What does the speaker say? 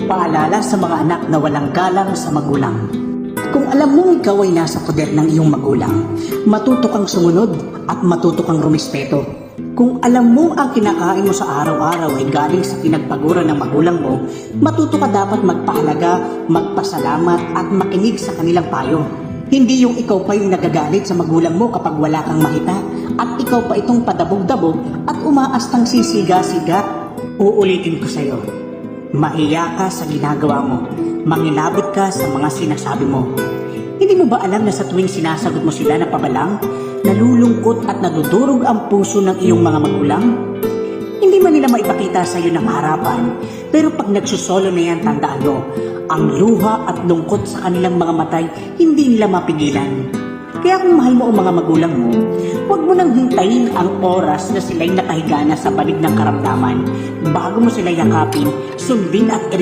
Paalala sa mga anak na walang galang sa magulang. Kung alam mong ikaw ay nasa poder ng iyong magulang, matuto kang sumunod at matuto kang rumispeto. Kung alam mo ang kinakain mo sa araw-araw ay galing sa pinagpaguran ng magulang mo, matuto ka dapat magpahalaga, magpasalamat at makinig sa kanilang payo. Hindi yung ikaw pa yung nagagalit sa magulang mo kapag wala kang makita at ikaw pa itong padabog-dabog at umaastang sisiga-siga. Uulitin ko sa'yo, mahiya ka sa ginagawa mo, mangilabot ka sa mga sinasabi mo. Hindi mo ba alam na sa tuwing sinasagot mo sila na pabalang, nalulungkot at nadudurog ang puso ng iyong mga magulang? Hindi man nila maipakita sa iyo ng harapan, pero pag nagsusolo na yan, tandaan mo, ang luha at lungkot sa kanilang mga matay, hindi nila mapigilan. Kaya kung mahal mo ang mga magulang mo, huwag mo nang hintayin ang oras na sila'y nakahiga na sa banig ng karamdaman. Bago mo sila yakapin, sundin at